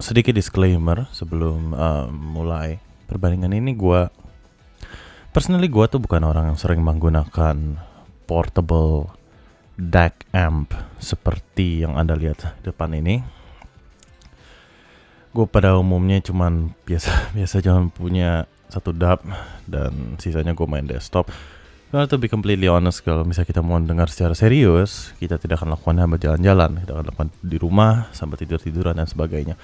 sedikit disclaimer sebelum mulai perbandingan ini. Personally gue tuh bukan orang yang sering menggunakan portable DAC amp seperti yang Anda lihat depan ini. Gue pada umumnya biasa cuman punya satu DAB dan sisanya gue main desktop. Karena to be completely honest, kalau misalnya kita mau dengar secara serius, kita tidak akan lakukannya sambil jalan-jalan. Kita akan lakukan di rumah sambil tidur-tiduran dan sebagainya.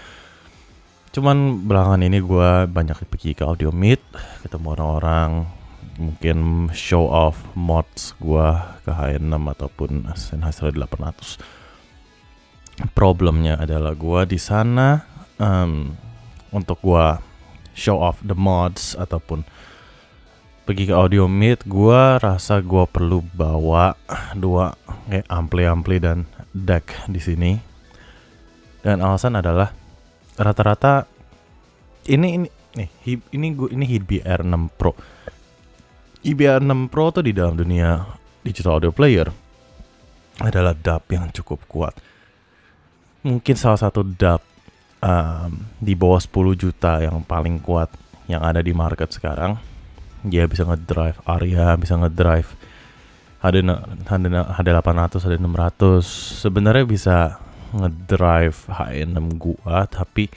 Cuman belakangan ini gue banyak pergi ke Audio Meet, ketemu orang-orang, mungkin show off mods gue ke H6 ataupun Sennheiser 800. Problemnya adalah gue di sana untuk gue show off the mods ataupun pergi ke Audio Meet, gue rasa gue perlu bawa dua kayak ampli dan DAC di sini. Dan alasan adalah rata-rata ini HDBR 6 Pro. HDBR 6 Pro tuh di dalam dunia digital audio player adalah DAB yang cukup kuat. Mungkin salah satu DAB di bawah 10 juta yang paling kuat yang ada di market sekarang. Dia bisa ngedrive Aria, bisa ngedrive HD800, HD600. Sebenarnya bisa ngedrive H6 gua, tapi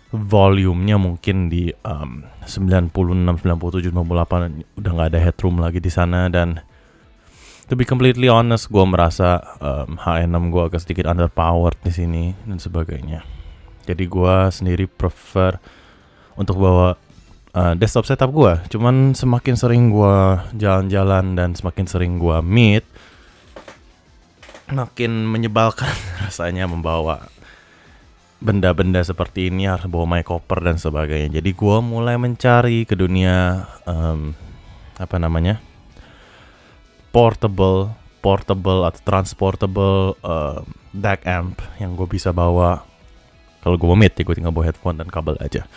volumenya mungkin di 96, 97, 98 udah nggak ada headroom lagi di sana. Dan to be completely honest, gua merasa H6 gua agak sedikit underpowered di sini dan sebagainya. Jadi gua sendiri prefer untuk bawa desktop setup gue. Cuman semakin sering gue jalan-jalan dan semakin sering gue meet, makin menyebalkan rasanya membawa benda-benda seperti ini, harus bawa mic cover dan sebagainya. Jadi gue mulai mencari ke dunia portable atau transportable DAC amp yang gue bisa bawa. Kalau gue mau meet ya gue tinggal bawa headphone dan kabel aja.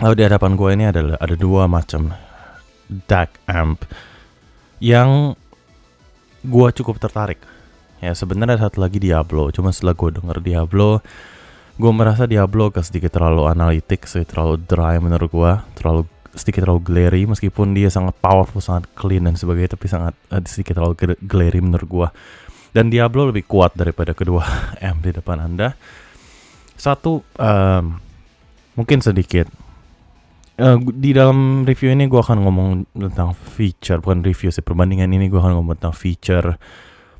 Lalu di hadapan gue ini ada dua macam DAC amp yang gue cukup tertarik. Ya sebenarnya satu lagi Diablo. Cuma setelah gue denger Diablo, gue merasa Diablo sedikit terlalu analitik, sedikit terlalu dry menurut gue, sedikit terlalu glary. Meskipun dia sangat powerful, sangat clean dan sebagainya, tapi sedikit terlalu glary menurut gue. Dan Diablo lebih kuat daripada kedua amp di depan Anda. Satu, mungkin sedikit. Di dalam review ini gue akan ngomong tentang feature, bukan review sih, perbandingan ini gue akan ngomong tentang feature,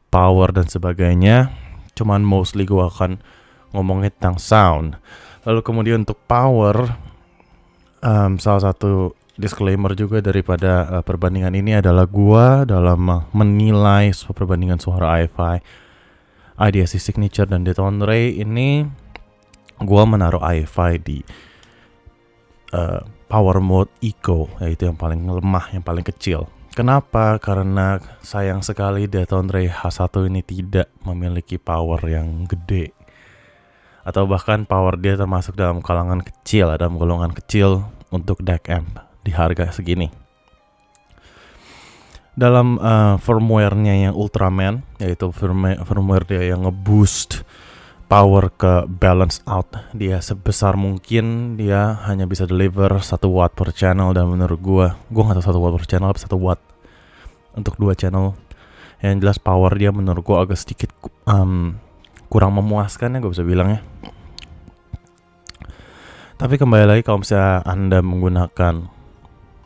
power dan sebagainya. Cuman mostly gue akan ngomongin tentang sound. Lalu kemudian untuk power, salah satu disclaimer juga daripada perbandingan ini adalah gue dalam menilai perbandingan suara hi-fi, IDSC Signature dan Deton Ray ini, gue menaruh hi-fi di power mode eco, yaitu yang paling lemah, yang paling kecil. Kenapa? Karena sayang sekali Deton Ray H1 ini tidak memiliki power yang gede, atau bahkan power dia termasuk dalam golongan kecil untuk DAC amp di harga segini. Dalam firmware-nya yang Ultraman, yaitu firmware dia yang ngeboost power ke balance out dia sebesar mungkin, dia hanya bisa deliver 1 watt per channel. Dan menurut gue gak tahu 1 watt per channel apa 1 watt untuk 2 channel. Yang jelas power dia menurut gue agak sedikit kurang memuaskan ya, gue bisa bilang ya. Tapi kembali lagi, kalau misalnya Anda menggunakan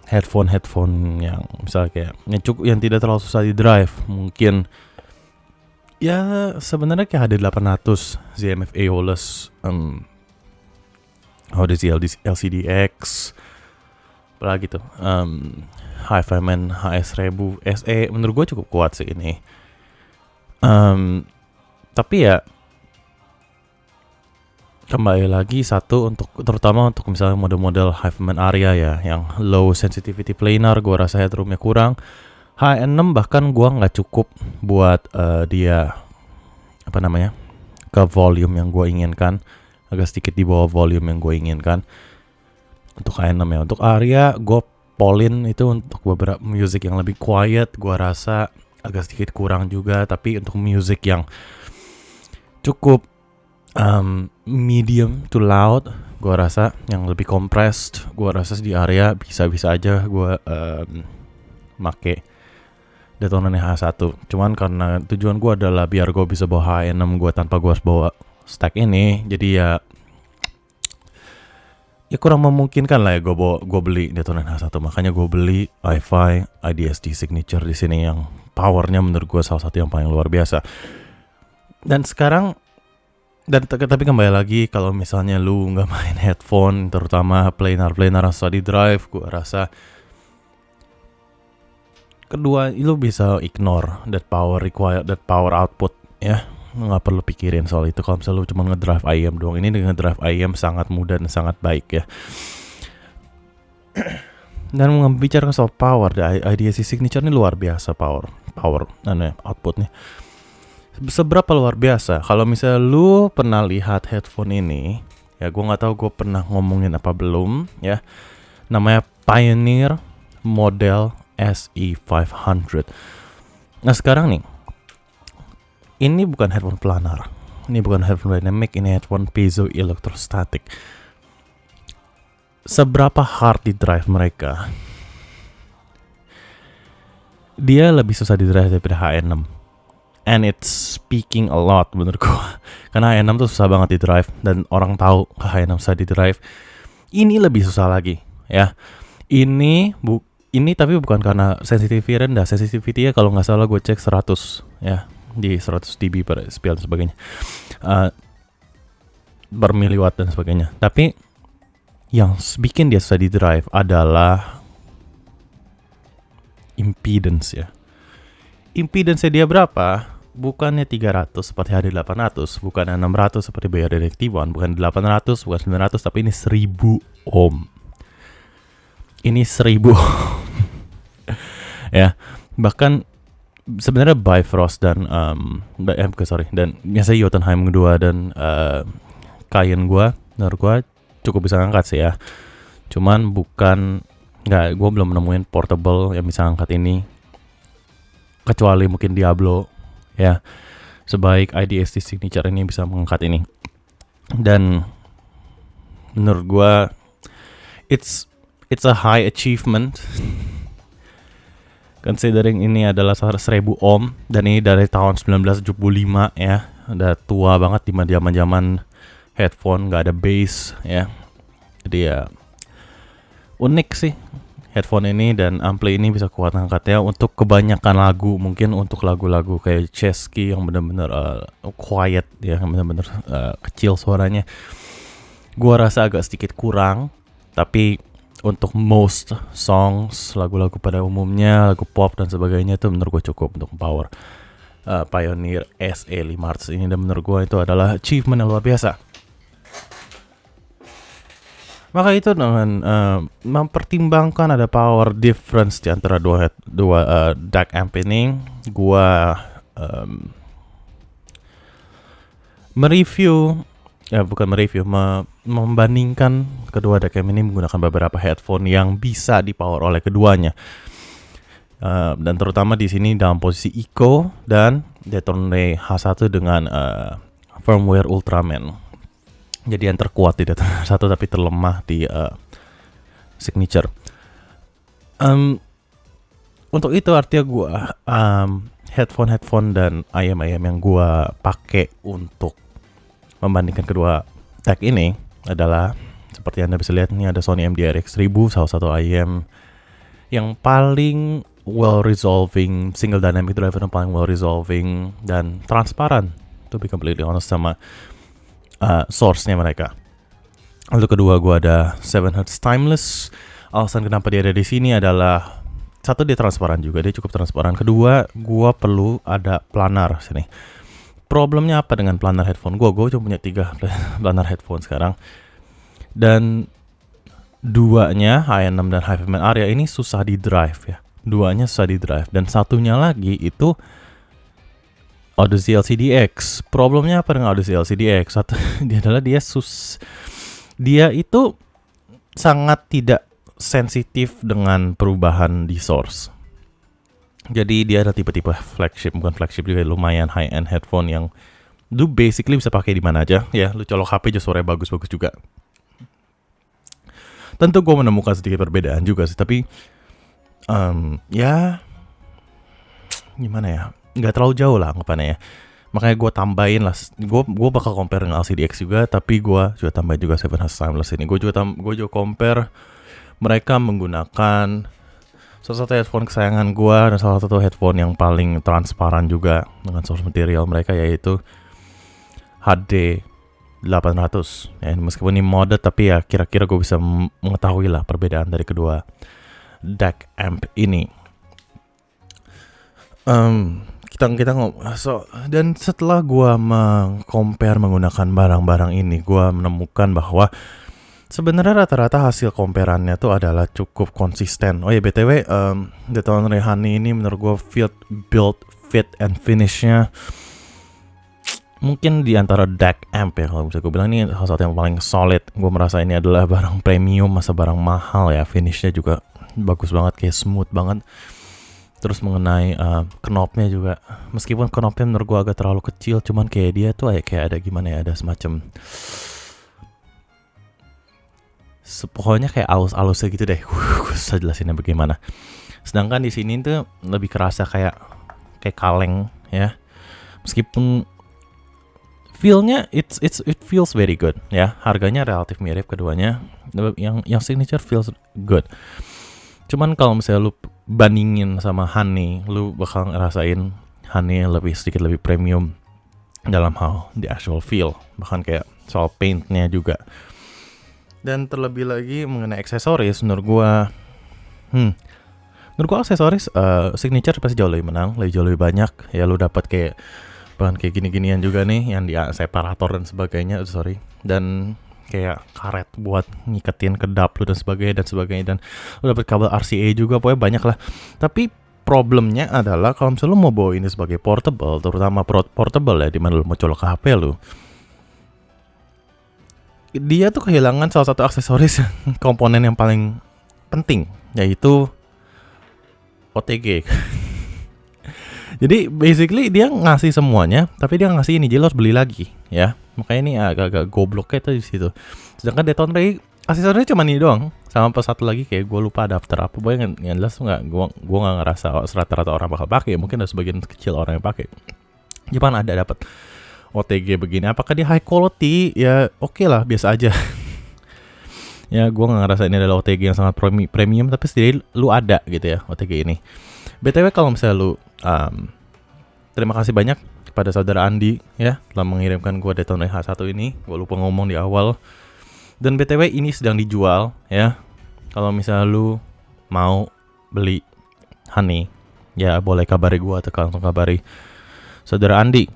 headphone yang misalnya kayak yang tidak terlalu susah di drive, mungkin ya sebenarnya kayak HD800, ZMF Aeolus, Audeze LCDX, apalagi tuh, Hi-Fi Man HS1000 SE, menurut gue cukup kuat sih ini. Tapi ya kembali lagi, terutama untuk misalnya model-model Hi-Fi Man Aria ya, yang low sensitivity planar, gue rasa headroomnya kurang. H6 bahkan gue nggak cukup buat dia ke volume yang gue inginkan, agak sedikit di bawah volume yang gue inginkan untuk H6 ya. Untuk Aria gue polin itu untuk beberapa music yang lebih quiet, gue rasa agak sedikit kurang juga. Tapi untuk music yang cukup medium to loud. Gue rasa yang lebih compressed. Gue rasa di area bisa-bisa aja gue make Detonator H1. Cuman karena tujuan gue adalah biar gue bisa bawa H6 gue tanpa gue harus bawa stack ini, jadi ya kurang memungkinkan lah ya gue beli Detonator H1. Makanya gue beli i5 IDSD Signature di sini yang powernya menurut gue salah satu yang paling luar biasa. Dan sekarang tapi kembali lagi, kalau misalnya lu nggak main headphone, terutama planar study drive, gue rasa kedua lu bisa ignore that power output ya. Lu nggak perlu pikirin soal itu kalau misalnya lu cuma ngedrive IM doang. Ini dengan ngedrive IM sangat mudah dan sangat baik ya. Dan bicara soal power, IDSC Signature ini luar biasa power outputnya. Seberapa luar biasa? Kalau misalnya lu pernah lihat headphone ini, ya gue nggak tahu gue pernah ngomongin apa belum ya. Namanya Pioneer model SE500. Nah sekarang nih, ini bukan headphone planar, ini bukan headphone dynamic, ini headphone piezoelectrostatic. Seberapa hard di drive mereka? Dia lebih susah di drive daripada H6. And it's speaking a lot menurut gue. Karena H6 tuh susah banget di drive, dan orang tahu H6 susah di drive. Ini lebih susah lagi ya. Ini tapi bukan karena sensitivity rendah. Sensitivity-nya kalau nggak salah gue cek 100 ya, di 100 dB per SPL dan sebagainya, per miliwatt dan sebagainya. Tapi yang bikin dia susah di drive adalah impedance ya. Impedance-nya dia berapa? Bukannya 300 seperti HD800, bukan 600 seperti BRD T1, bukan 800, bukan 900, tapi ini 1000 ohm. Ini 1000 ya. Bahkan sebenarnya Bifrost dan dan biasa Jotunheim 2 dan Cayenne menurut gue cukup bisa ngangkat sih ya. Cuman gue belum nemuin portable yang bisa ngangkat ini, kecuali mungkin Diablo ya. Sebaik IDSD Signature ini bisa mengangkat ini. Dan menurut gue it's a high achievement considering ini adalah 1000 ohm dan ini dari tahun 1975 ya. Udah tua banget di zaman headphone nggak ada bass ya. Jadi ya unik sih headphone ini, dan ampli ini bisa kuat angkatnya untuk kebanyakan lagu. Mungkin untuk lagu-lagu kayak Chesky yang benar-benar quiet ya, yang benar-benar kecil suaranya, gua rasa agak sedikit kurang. Tapi untuk most songs, lagu-lagu pada umumnya, lagu pop dan sebagainya, itu menurut gua cukup untuk power Pioneer SE500 ini. Dan menurut gua itu adalah achievement yang luar biasa. Maka itu dengan mempertimbangkan ada power difference di antara dua DAC amp ini, gua membandingkan kedua DAC amp ini menggunakan beberapa headphone yang bisa dipower oleh keduanya. Dan terutama di sini dalam posisi Eco dan Detonator H1 dengan firmware Ultraman. Jadi yang terkuat di Detonator 1 tapi terlemah di Signature. Untuk itu artinya gue headphone dan IM yang gue pakai untuk membandingkan kedua tag ini adalah seperti Anda bisa lihat, ini ada Sony MDRX 1000, salah satu IM yang paling well resolving, single dynamic driver yang paling well resolving dan transparan, to be completely honest, sama source-nya mereka. Lalu kedua gue ada 7Hz Timeless. Alasan kenapa dia ada di sini adalah satu, dia transparan juga, dia cukup transparan. Kedua, gue perlu ada planar sini. Problemnya apa dengan planar headphone gue? Gue cuma punya 3 planar headphone sekarang. Dan duanya H6 dan H5 area ini susah di drive ya. Duanya susah di drive, dan satunya lagi itu Odyssey LCDX. Problemnya apa dengan Odyssey LCDX? Satu, dia adalah dia itu sangat tidak sensitif dengan perubahan di source. Jadi dia ada tipe-tipe flagship, bukan flagship juga, lumayan high-end headphone yang Lu basically bisa pakai di mana aja ya. Lu colok HP aja suaranya bagus-bagus juga. Tentu gue menemukan sedikit perbedaan juga sih, tapi ya gimana ya, nggak terlalu jauh lah anggapannya ya. Makanya gue tambahin lah, gue bakal compare dengan LCD-X juga, tapi gue juga tambahin juga Seven Hz Timeless ini. Gue juga compare mereka menggunakan salah satu headphone kesayangan gue dan salah satu headphone yang paling transparan juga dengan source material mereka, yaitu HD 800 ya. Meskipun ini modded, tapi ya kira-kira gue bisa mengetahui lah perbedaan dari kedua DAC amp ini. Kita dan setelah gue compare menggunakan barang-barang ini, gue menemukan bahwa sebenarnya rata-rata hasil compareannya tuh adalah cukup konsisten. Oh ya, BTW, Detonray Honey ini menurut gue build, fit, and finishnya mungkin di antara DAC amp ya, kalau bisa gue bilang ini salah satu yang paling solid. Gue merasa ini adalah barang premium, masa barang mahal ya. Finishnya juga bagus banget, kayak smooth banget. Terus mengenai knobnya juga, meskipun knobnya menurut gue agak terlalu kecil, cuman kayak dia tuh kayak ada gimana ya, ada semacam pokoknya kayak alus-alusnya gitu deh. Gue susah jelasinnya bagaimana. Sedangkan di sini tuh lebih kerasa kayak kaleng ya. Meskipun feel-nya it feels very good ya. Harganya relatif mirip keduanya. Yang signature feels good. Cuman kalau misalnya lu bandingin sama Honey, lu bakal ngerasain Honey sedikit lebih premium dalam hal the actual feel, bahkan kayak soal paintnya juga. Dan terlebih lagi mengenai aksesoris, menurut gua aksesoris signature pasti jauh lebih menang, jauh lebih banyak ya. Lu dapat kayak bahan kayak gini-ginian juga nih, yang di separator dan sebagainya, dan kayak karet buat ngiketin kedap lu dan sebagainya, dan lu dapat kabel RCA juga, pokoknya banyak lah. Tapi problemnya adalah kalau misalnya lu mau bawa ini sebagai portable, terutama portable ya, dimana lu mau colok ke HP lu, dia tuh kehilangan salah satu aksesoris komponen yang paling penting, yaitu OTG. Jadi basically dia ngasih semuanya, tapi dia ngasih ini, jadi lo harus beli lagi ya. Makanya ini agak-agak gobloknya tuh di situ. Sedangkan Detonray aksesorisnya cuma ini doang, sama pas satu lagi kayak gue lupa adapter apa, pokoknya yang jelas gue nggak ngerasa rata-rata orang bakal pakai. Mungkin ada sebagian kecil orang yang pakai. Cuman ada dapat OTG begini. Apakah dia high quality? Ya oke lah, biasa aja. Ya gue nggak ngerasa ini adalah OTG yang sangat premium, tapi setidaknya lu ada gitu ya OTG ini. BTW kalau misalnya lu terima kasih banyak kepada saudara Andi ya, telah mengirimkan gue Detonray H1 ini. Gue lupa ngomong di awal. Dan BTW ini sedang dijual ya. Kalau misalnya lu mau beli Honey, ya boleh kabari gue atau langsung kabari saudara Andi.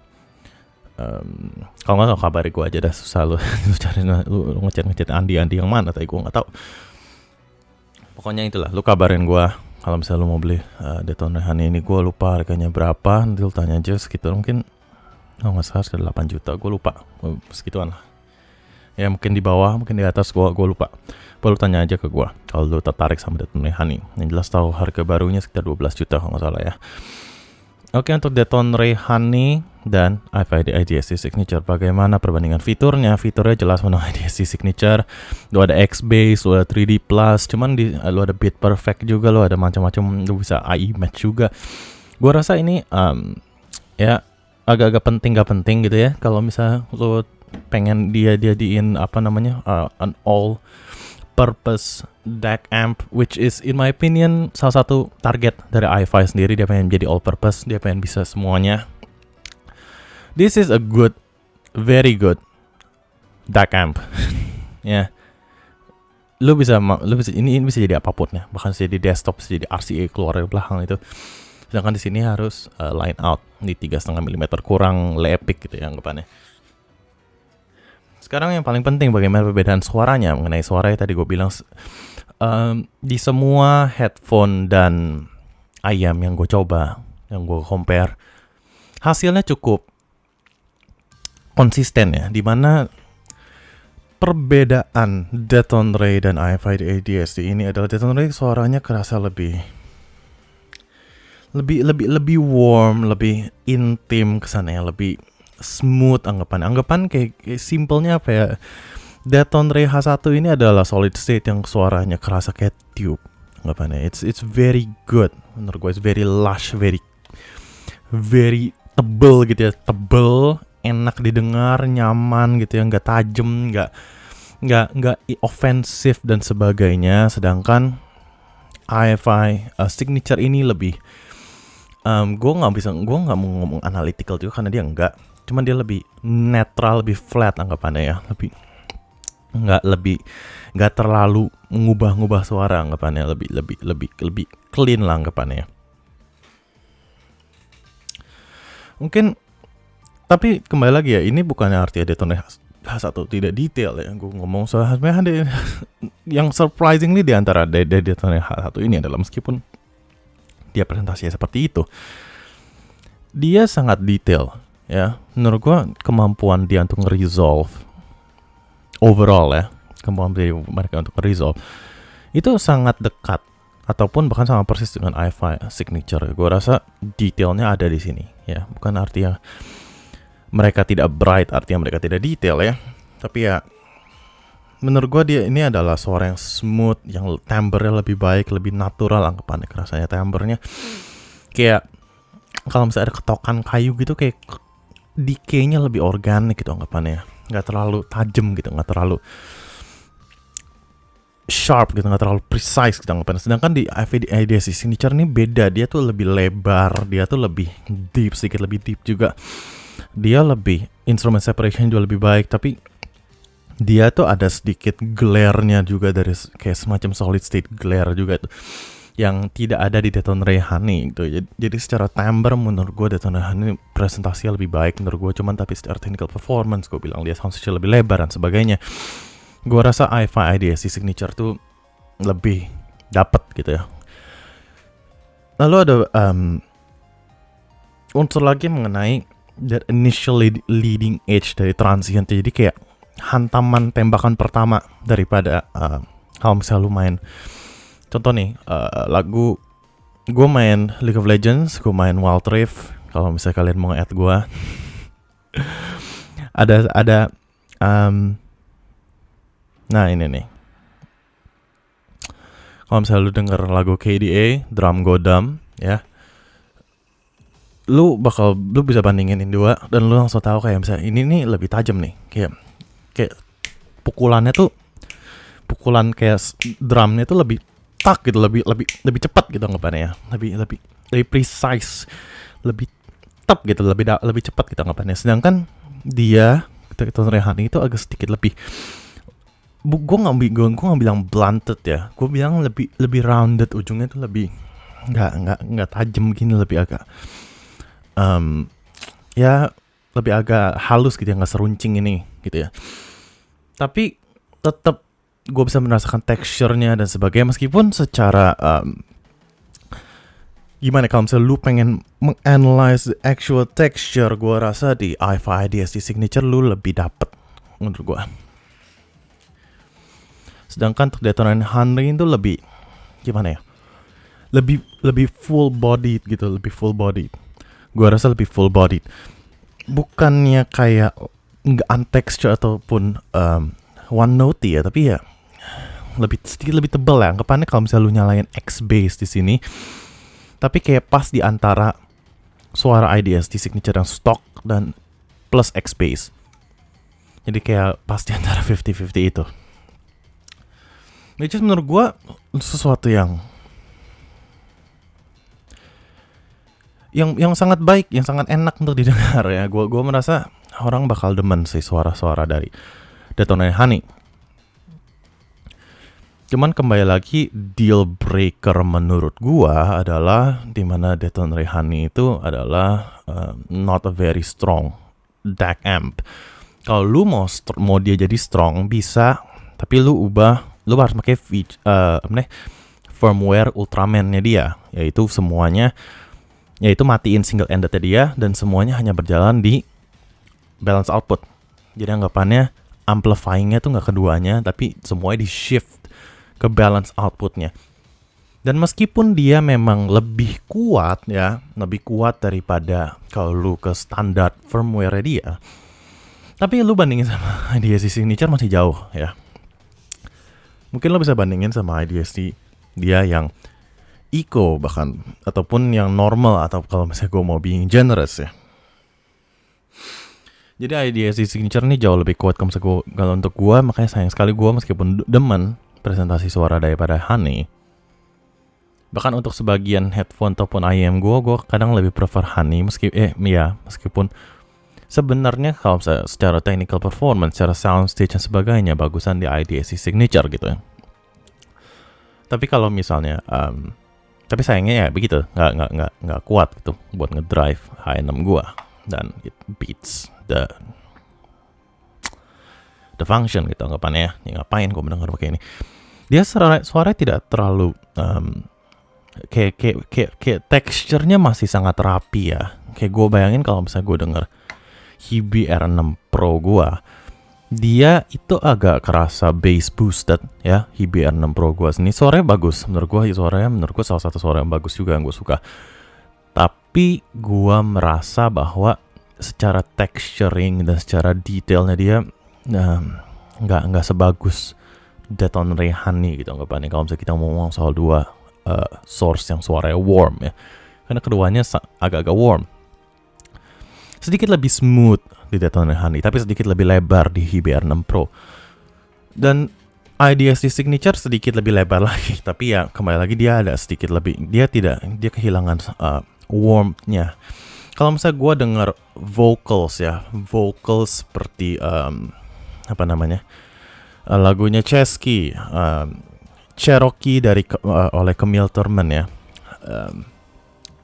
Kalau nggak kabari gue aja dah, susah lu cari lu ngechat Andi yang mana, tapi gue nggak tahu. Pokoknya itulah, lu kabarin gue kalau misalnya lu mau beli Detonray Honey ini. Gue lupa harganya berapa, nanti lu tanya aja sekitar, mungkin nggak salah sekitar 8 juta, gue lupa, segituan lah ya, mungkin di bawah, mungkin di atas, gue lupa. Lu tanya aja ke gue kalau lu tertarik sama Detonray Honey. Yang jelas tahu harga barunya sekitar 12 juta kalau nggak salah ya. Oke, untuk Detonray Honey dan iFi IDSC Signature, bagaimana perbandingan fiturnya? Fiturnya jelas menang IDSC Signature. Lu ada X-Base, lu ada 3D Plus, cuman lu ada Beat Perfect juga, lu ada macam-macam, lu bisa AI Match juga. Gua rasa ini ya agak-agak penting gak penting gitu ya. Kalau misalnya lu pengen jadiin an all purpose DAC amp, which is in my opinion salah satu target dari iFi sendiri. Dia pengen jadi all purpose, dia pengen bisa semuanya. This is a very good DAC amp. Ya, lu bisa ini bisa jadi apapun ya, bahkan bisa jadi desktop, bisa jadi RCA keluar dari belakang itu. Sedangkan di sini harus line out di 3,5 mm kurang lepik gitu ya anggapannya. Sekarang yang paling penting bagaimana perbedaan suaranya. Mengenai suaranya tadi gue bilang di semua headphone dan ayam yang gue coba, yang gue compare, hasilnya cukup konsisten ya. Dimana perbedaan Detonray dan iFi ADSC ini adalah Detonray suaranya kerasa lebih warm, lebih intim kesannya, lebih smooth anggapan kayak simpelnya apa ya, Deton Ray H1 ini adalah solid state yang suaranya kerasa kayak tube anggapannya. It's very good menurut gue. It's very lush, very tebel gitu ya, tebel, enak didengar, nyaman gitu ya, nggak tajem, nggak offensive dan sebagainya. Sedangkan hi-fi signature ini lebih gue nggak mau ngomong analytical juga karena dia enggak, cuman dia lebih netral, lebih flat anggapannya ya, nggak terlalu ngubah suara anggapannya, lebih clean lah anggapannya ya. Mungkin tapi kembali lagi ya, ini bukannya artinya Deton H1 tidak detail ya. Gue ngomong soal sebenarnya yang surprisingly di antara Deton H1 ini adalah meskipun dia presentasinya seperti itu, dia sangat detail ya. Menurut gue kemampuan dia untuk nge-resolve overall ya, kemampuan dari mereka untuk nge-resolve itu sangat dekat ataupun bahkan sama persis dengan hi-fi signature. Gue rasa detailnya ada di sini ya, bukan artinya mereka tidak bright, artinya mereka tidak detail ya. Tapi ya menurut gue dia ini adalah suara yang smooth, yang timbre-nya lebih baik, lebih natural anggapannya, kerasanya timbre-nya kayak kalau misalnya ada ketokan kayu gitu, kayak decay-nya lebih organik gitu anggapannya, nggak terlalu tajam gitu, nggak terlalu sharp gitu, nggak terlalu precise gitu anggapannya. Sedangkan di IDSC signature ini beda, dia tuh lebih lebar, dia tuh lebih deep, sedikit lebih deep juga, dia lebih instrument separation juga lebih baik, tapi dia tuh ada sedikit glare-nya juga dari kayak semacam solid state glare juga tuh, yang tidak ada di Deton Ray Honey gitu. Jadi secara timbre menurut gue Deton Ray Honey presentasinya lebih baik menurut gue, cuman tapi secara technical performance gue bilang dia soundstage lebih lebar dan sebagainya. Gue rasa hi-fi IDSC signature tuh lebih dapet gitu ya. Lalu ada unsur lagi mengenai that initial leading edge dari transient. Jadi kayak hantaman tembakan pertama daripada kalau misalnya lu main, contoh nih lagu, gue main League of Legends, gue main Wild Rift, kalau misalnya kalian mau nge-add gue ada nah ini nih, kalau misalnya lu denger lagu KDA Drum Go Dumb ya, lu bisa bandingin dua dan lu langsung tahu kayak misalnya ini nih lebih tajam nih, kayak pukulannya tuh, pukulan kayak drumnya tuh lebih tak gitu, lebih cepat gitu anggapannya ya, lebih precise, lebih tep gitu, lebih cepat gitu anggapannya. Sedangkan dia Deton Ray Honey itu agak sedikit lebih, gue nggak bilang blunted ya, gue bilang lebih rounded, ujungnya tuh lebih nggak tajam gini, lebih agak ya lebih agak halus gitu ya, nggak seruncing ini gitu ya. Tapi tetap gue bisa merasakan texture-nya dan sebagainya, meskipun secara gimana, kalau misalnya lu pengen menganalyze the actual texture, gue rasa di hi-fi IDSC signature lu lebih dapet menurut gue. Sedangkan untuk Deton Ray Honey itu lebih gimana ya, lebih full bodied gitu, lebih full bodied. Gue rasa lebih full bodied, bukannya kayak nggak untexture ataupun one note ya, tapi ya sedikit lebih tebal ya anggapannya. Kalau misalnya lu nyalain X bass di sini, tapi kayak pas di antara suara IDSC signature yang stock dan plus X bass, jadi kayak pas di antara 50-50 itu. Which is menurut gue sesuatu yang sangat baik, yang sangat enak untuk didengar ya. Gue merasa orang bakal demen sih suara-suara dari Deton Ray Honey. Cuman kembali lagi, deal breaker menurut gue adalah dimana Deton Ray Honey itu adalah not a very strong DAC amp. Kalau lu mau dia jadi strong bisa, tapi lu harus pakai firmware Ultraman-nya dia, yaitu matiin single ended-nya dia dan semuanya hanya berjalan di balance output. Jadi anggapannya amplifying-nya tuh nggak keduanya, tapi semuanya di shift ke balance output-nya. Dan meskipun dia memang lebih kuat ya, lebih kuat daripada kalau lu ke standar firmware dia, tapi lu bandingin sama IDSC Signature masih jauh ya. Mungkin lo bisa bandingin sama IDSC dia yang eco bahkan, ataupun yang normal, atau kalau misalnya gue mau being generous ya. Jadi IDSC Signature ini jauh lebih kuat kalau untuk gue, makanya sayang sekali gue meskipun demen presentasi suara daripada Honey. Bahkan untuk sebagian headphone ataupun IEM gue kadang lebih prefer Honey meskipun sebenarnya kalau secara technical performance, secara soundstage dan sebagainya bagusan di IDSC Signature gitu ya. Tapi kalau misalnya tapi sayangnya ya begitu, nggak kuat gitu buat ngedrive H6 gue, dan it beats the function gitu anggapannya ya. Ngapain gue mendengar pakai ini? Dia suara tidak terlalu kayak teksturnya masih sangat rapi ya. Kayak gue bayangin kalau misalnya gue denger Hebe R6 Pro gue, dia itu agak kerasa bass boosted ya. Hebe R6 Pro gue ini suaranya bagus menurut gue salah satu suara yang bagus juga yang gue suka. Tapi gue merasa bahwa secara texturing dan secara detailnya dia nggak sebagus Deton Ray Honey gitu anggapannya, kalau misalnya kita ngomong soal dua source yang suaranya warm ya, karena keduanya agak-agak warm. Sedikit lebih smooth di Deton Ray Honey, tapi sedikit lebih lebar di Hebe R6 Pro. Dan IDSC Signature sedikit lebih lebar lagi, tapi ya kembali lagi dia ada sedikit lebih, dia kehilangan warmth-nya. Kalau misalnya gue denger vocals seperti lagunya Chesky, Cherokee oleh Camille Thurman ya.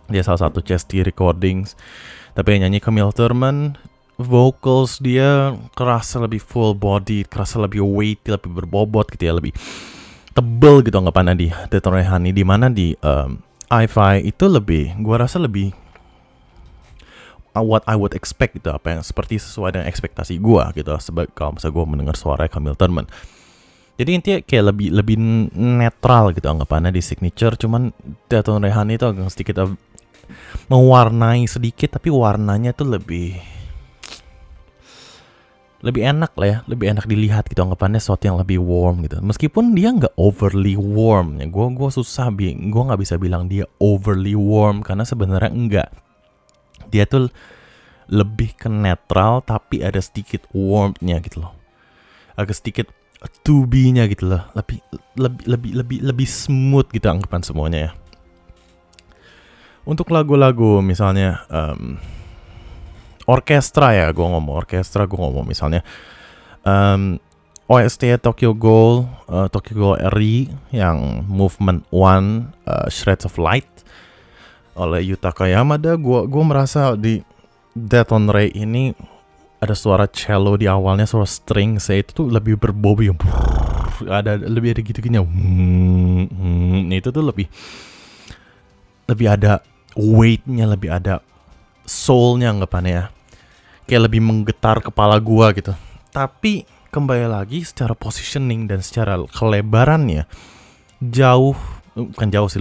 Dia salah satu Chesky recordings, tapi yang nyanyi Camille Thurman, vocals dia kerasa lebih full body, kerasa lebih weighty, lebih berbobot gitu ya, lebih tebel gitu anggapannya di Deton Ray Honey, di mana di i5 itu lebih, gua rasa lebih what I would expect gitu, apa yang seperti sesuai dengan ekspektasi gua gitu, kalau misalnya gua mendengar suara Camille Thurman. Jadi intinya kayak lebih netral gitu anggapannya di Signature, cuman Deton Ray Honey itu agak sedikit mewarnai sedikit, tapi warnanya tuh lebih enak lah ya, lebih enak dilihat gitu anggapannya, sesuatu yang lebih warm gitu. Meskipun dia nggak overly warm ya, gue nggak bisa bilang dia overly warm karena sebenarnya enggak. Dia tuh lebih ke netral tapi ada sedikit warmth-nya gitu loh, agak sedikit tubinya gitu loh, lebih smooth gitu anggapan semuanya ya. Untuk lagu-lagu misalnya orkestra gue ngomong misalnya OST Tokyo Ghoul RE yang Movement 1 Shreds of Light oleh Yutaka Yamada, gue merasa di Deton Ray ini ada suara cello di awalnya, suara string saya itu tuh lebih berbobot, lebih ada gitu-gitunya. Itu tuh lebih ada weight-nya, lebih ada soul-nya anggapannya ya. Kayak lebih menggetar kepala gua gitu. Tapi kembali lagi secara positioning dan secara kelebarannya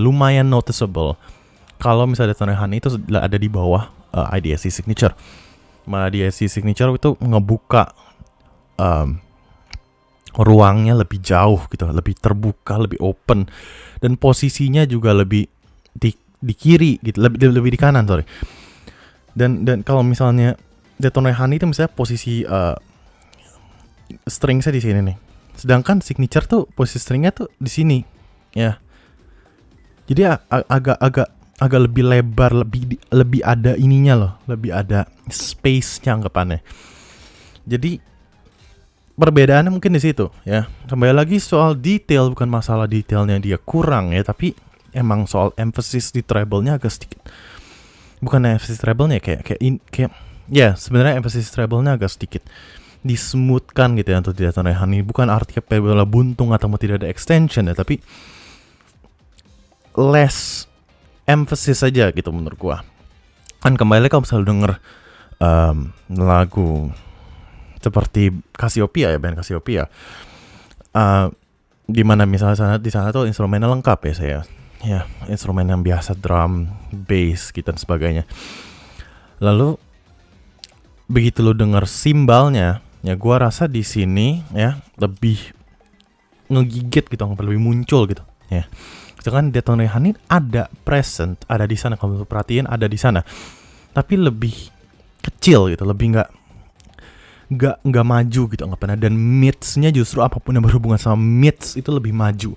lumayan noticeable. Kalau misalnya Deton Ray Honey itu ada di bawah IDSC Signature. Malah IDSC Signature itu ngebuka ruangnya lebih jauh gitu, lebih terbuka, lebih open, dan posisinya juga lebih di kiri gitu, lebih di kanan Dan kalau misalnya Deton Ray Honey itu misalnya posisi string saya di sini nih, sedangkan Signature tuh posisi stringnya tuh di sini ya. Jadi agak lebih lebar, lebih ada ininya loh, lebih ada space-nya anggapannya. Jadi perbedaannya mungkin di situ ya. Kembali lagi soal detail, bukan masalah detailnya dia kurang ya, tapi emang soal emphasis di treble-nya agak sedikit. Bukan emphasis treble-nya kayak ya, sebenarnya emphasis treble-nya agak sedikit dismoothkan gitu ya untuk Deton Ray Honey. Bukan artinya treble buntung atau tidak ada extension ya, tapi less emphasis saja gitu menurut gua. Kan kembali kalau misalnya denger lagu seperti Cassiopeia ya, band Cassiopeia, di mana misalnya di sana tuh instrumennya lengkap ya saya. ya instrumen yang biasa, drum, bass gitu dan sebagainya. Lalu begitu lo denger simbalnya, ya gua rasa di sini ya lebih ngegigit gitu, lebih muncul gitu ya. Sedangkan Daytona Honey ada present, ada di sana, kalau perhatiin ada di sana, tapi lebih kecil gitu, lebih nggak maju gitu anggapannya. Dan mids-nya justru apapun yang berhubungan sama mids itu lebih maju.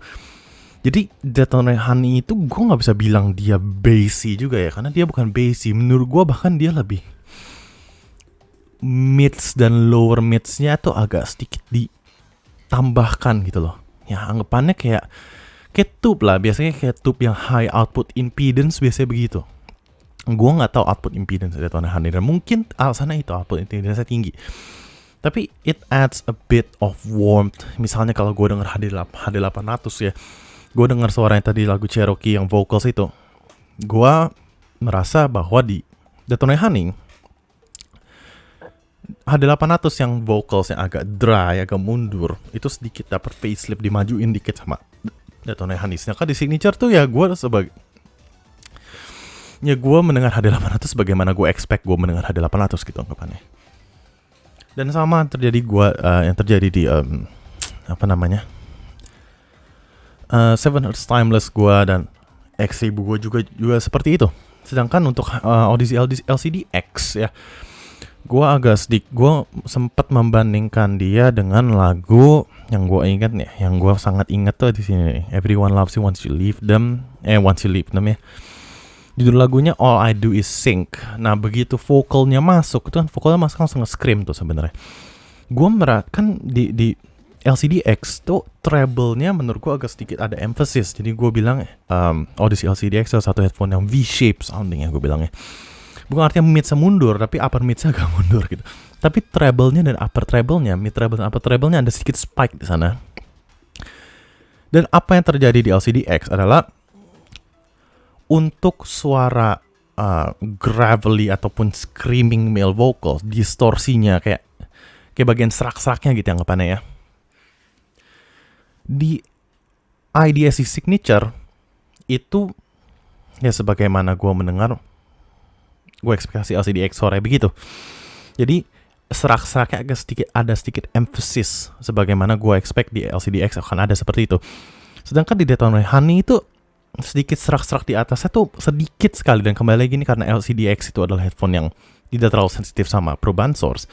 Jadi Daytona Honey itu gue nggak bisa bilang dia bassy juga ya, karena dia bukan bassy. Menurut gue bahkan dia lebih mids dan lower mids-nya tuh agak sedikit ditambahkan gitu loh. Ya anggapannya kayak tube lah, biasanya kayak tube yang high output impedance biasanya begitu. Gue nggak tahu output impedance Daytona Honey, dan mungkin alasannya itu output impedance tinggi. Tapi it adds a bit of warmth. Misalnya kalau gue denger HD800 ya, gue denger suaranya tadi lagu Cherokee yang vocals itu, gue merasa bahwa di Daytona Honey HD800 yang vocals yang agak dry, agak mundur, itu sedikit dapat facelift, dimajuin dikit sama Daytona Honey. Sedangkan di Signature tuh ya gue mendengar HD800 bagaimana gue expect gue mendengar HD800 gitu anggapannya. Dan sama terjadi yang terjadi di Seven Hertz Timeless gue dan X1000 gue juga seperti itu. Sedangkan untuk Odyssey LCD X ya, gue sempat membandingkan dia dengan lagu yang gue ingat nih, yang gue sangat ingat tuh di sini nih, Everyone Loves You Once You Leave Them ya. Judul lagunya All I Do Is Sing. Nah begitu vokalnya masuk langsung nge-scream tuh sebenarnya. Gue meratakan di LCD X tuh treble-nya menurut gue agak sedikit ada emphasis. Jadi gue bilang Odyssey LCD X adalah satu headphone yang V-shape sounding ya gue bilangnya. Bukan artinya mid-nya mundur, tapi upper mid-nya agak mundur gitu. Tapi treble-nya dan upper treble-nya, mid treble dan upper treble-nya ada sedikit spike di sana. Dan apa yang terjadi di LCD X adalah untuk suara gravelly ataupun screaming male vocals, distorsinya kayak bagian serak-seraknya gitu anggapannya ya. Di IDSC Signature itu ya sebagaimana gue mendengar, gue ekspektasi LCD X suaranya begitu. Jadi serak-seraknya ada sedikit emphasis sebagaimana gue expect di LCD X akan ada seperti itu. Sedangkan di Daytona Honey itu sedikit serak-serak di atasnya tuh sedikit sekali. Dan kembali lagi ini karena LCD X itu adalah headphone yang tidak terlalu sensitif sama perubahan source.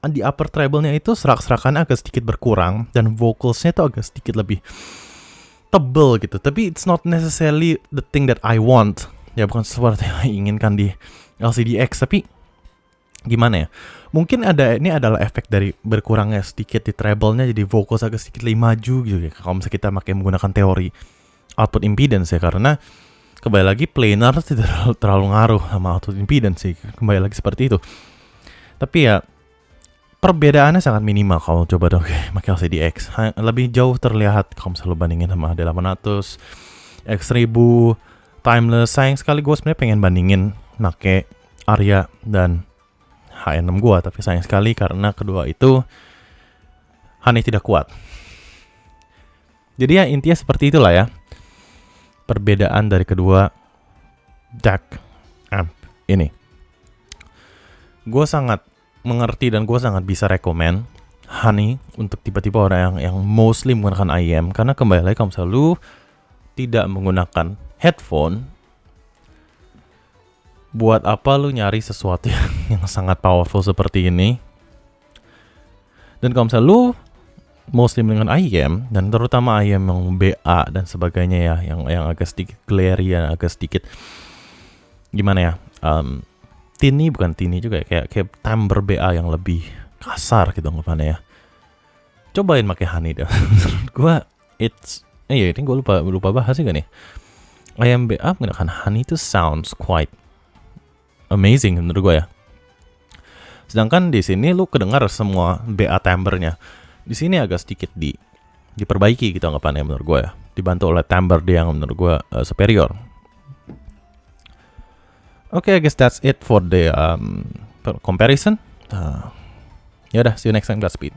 Di upper treble-nya itu serak-serakannya agak sedikit berkurang dan vocals-nya tuh agak sedikit lebih tebel gitu. Tapi it's not necessarily the thing that I want. Ya bukan sesuatu yang saya inginkan di LCD X, tapi gimana ya? Mungkin ini adalah efek dari berkurangnya sedikit di treble-nya, jadi vocals agak sedikit lebih maju gitu ya. Kalau misalnya kita menggunakan teori output impedance ya, karena kembali lagi planar tidak terlalu ngaruh sama output impedance sih. Kembali lagi seperti itu. Tapi ya perbedaannya sangat minimal kalau coba dong pakai LCD X. Lebih jauh terlihat kalau misalnya lo bandingin sama HD800, X1000, Timeless. Sayang sekali gue sebenarnya pengen bandingin pakai Aria dan H6 gue, tapi sayang sekali karena kedua itu Honey tidak kuat. Jadi ya intinya seperti itulah ya perbedaan dari kedua DAC amp ini. Gue sangat mengerti dan gue sangat bisa rekomen Honey untuk tiba-tiba orang yang mostly menggunakan IEM, karena kembali lagi kalau misalnya lu tidak menggunakan headphone, buat apa lu nyari sesuatu yang sangat powerful seperti ini? Dan kalau misalnya lu mostly dengan IEM, dan terutama IEM yang BA dan sebagainya ya, yang agak sedikit glary ya, agak sedikit gimana ya, bukan tini juga ya, kayak timbre BA yang lebih kasar gitu anggapannya ya. Cobain pakai Honey dah. Menurut gua ini gue lupa bahas juga nih. IEM BA menggunakan Honey itu sounds quite amazing menurut gue ya. Sedangkan di sini lu kedengar semua BA timbre-nya. Di sini agak sedikit diperbaiki gitu anggapannya menurut gue ya. Dibantu oleh timbre dia yang menurut gue superior. Okay, I guess that's it for the comparison. Ya udah, see you next time, Godspeed.